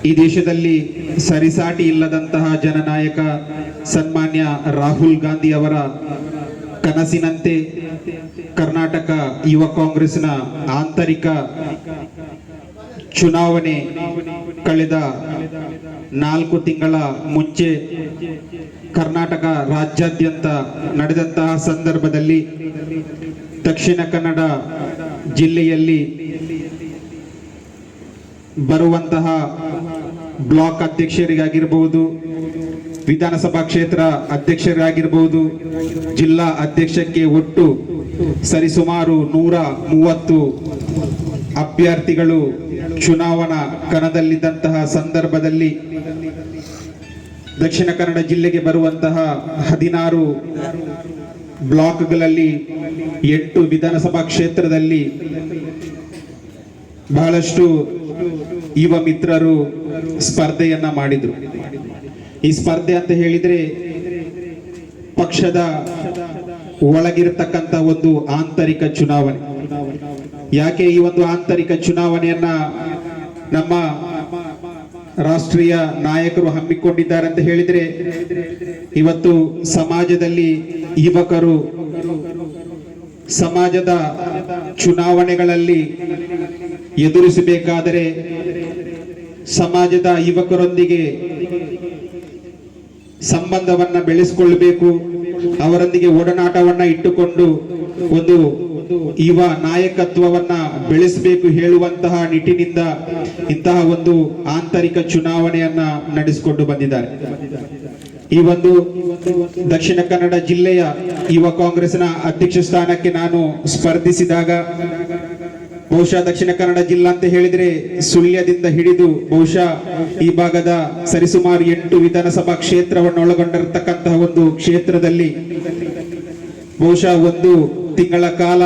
ಈ ದೇಶದಲ್ಲಿ ಸರಿಸಾಟಿ ಇಲ್ಲದಂತಹ ಜನನಾಯಕ ಸನ್ಮಾನ್ಯ ರಾಹುಲ್ ಗಾಂಧಿ ಅವರ ಕನಸಿನಂತೆ ಕರ್ನಾಟಕ ಯುವ ಕಾಂಗ್ರೆಸ್ನ ಆಂತರಿಕ ಚುನಾವಣೆ ಕಳೆದ 4 ತಿಂಗಳ ಮುಂಚೆ ಕರ್ನಾಟಕ ರಾಜ್ಯಾದ್ಯಂತ ನಡೆದಂತಹ ಸಂದರ್ಭದಲ್ಲಿ ದಕ್ಷಿಣ ಕನ್ನಡ ಜಿಲ್ಲೆಯಲ್ಲಿ ಬರುವಂತಹ ಬ್ಲಾಕ್ ಅಧ್ಯಕ್ಷರಿಗಾಗಿರಬಹುದು, ವಿಧಾನಸಭಾ ಕ್ಷೇತ್ರ ಅಧ್ಯಕ್ಷರಾಗಿರಬಹುದು, ಜಿಲ್ಲಾ ಅಧ್ಯಕ್ಷಕ್ಕೆ ಒಟ್ಟು ಸರಿಸುಮಾರು 130 ಅಭ್ಯರ್ಥಿಗಳು ಚುನಾವಣಾ ಕಣದಲ್ಲಿದ್ದಂತಹ ಸಂದರ್ಭದಲ್ಲಿ ದಕ್ಷಿಣ ಕನ್ನಡ ಜಿಲ್ಲೆಗೆ ಬರುವಂತಹ 16 ಬ್ಲಾಕ್ಗಳಲ್ಲಿ 8 ವಿಧಾನಸಭಾ ಕ್ಷೇತ್ರದಲ್ಲಿ ಬಹಳಷ್ಟು ಯುವ ಮಿತ್ರರು ಸ್ಪರ್ಧೆಯನ್ನ ಮಾಡಿದ್ರು. ಈ ಸ್ಪರ್ಧೆ ಅಂತ ಹೇಳಿದ್ರೆ ಪಕ್ಷದ ಒಳಗಿರತಕ್ಕಂತ ಒಂದು ಆಂತರಿಕ ಚುನಾವಣೆ. ಯಾಕೆ ಈ ಒಂದು ಆಂತರಿಕ ಚುನಾವಣೆಯನ್ನ ನಮ್ಮ ರಾಷ್ಟ್ರೀಯ ನಾಯಕರು ಹಮ್ಮಿಕೊಂಡಿದ್ದಾರೆ ಅಂತ ಹೇಳಿದ್ರೆ, ಇವತ್ತು ಸಮಾಜದಲ್ಲಿ ಯುವಕರು ಸಮಾಜದ ಚುನಾವಣೆಗಳಲ್ಲಿ ಎದುರಿಸಬೇಕಾದರೆ ಸಮಾಜದ ಯುವಕರೊಂದಿಗೆ ಸಂಬಂಧವನ್ನ ಬೆಳೆಸಿಕೊಳ್ಳಬೇಕು, ಅವರೊಂದಿಗೆ ಒಡನಾಟವನ್ನ ಇಟ್ಟುಕೊಂಡು ಒಂದು ಯುವ ನಾಯಕತ್ವವನ್ನ ಬೆಳೆಸಬೇಕು ಹೇಳುವಂತಹ ನಿಟ್ಟಿನಿಂದ ಇಂತಹ ಒಂದು ಆಂತರಿಕ ಚುನಾವಣೆಯನ್ನ ನಡೆಸಿಕೊಂಡು ಬಂದಿದ್ದಾರೆ. ಈ ಒಂದು ದಕ್ಷಿಣ ಕನ್ನಡ ಜಿಲ್ಲೆಯ ಯುವ ಕಾಂಗ್ರೆಸ್ನ ಅಧ್ಯಕ್ಷ ಸ್ಥಾನಕ್ಕೆ ನಾನು ಸ್ಪರ್ಧಿಸಿದಾಗ ಬಹುಶಃ ದಕ್ಷಿಣ ಕನ್ನಡ ಜಿಲ್ಲಾ ಅಂತ ಹೇಳಿದ್ರೆ ಸುಳ್ಯದಿಂದ ಹಿಡಿದು ಬಹುಶಃ ಈ ಭಾಗದ ಸರಿಸುಮಾರು 8 ವಿಧಾನಸಭಾ ಕ್ಷೇತ್ರವನ್ನು ಒಳಗೊಂಡಿರತಕ್ಕಂತಹ ಒಂದು ಕ್ಷೇತ್ರದಲ್ಲಿ ಬಹುಶಃ 1 ತಿಂಗಳ ಕಾಲ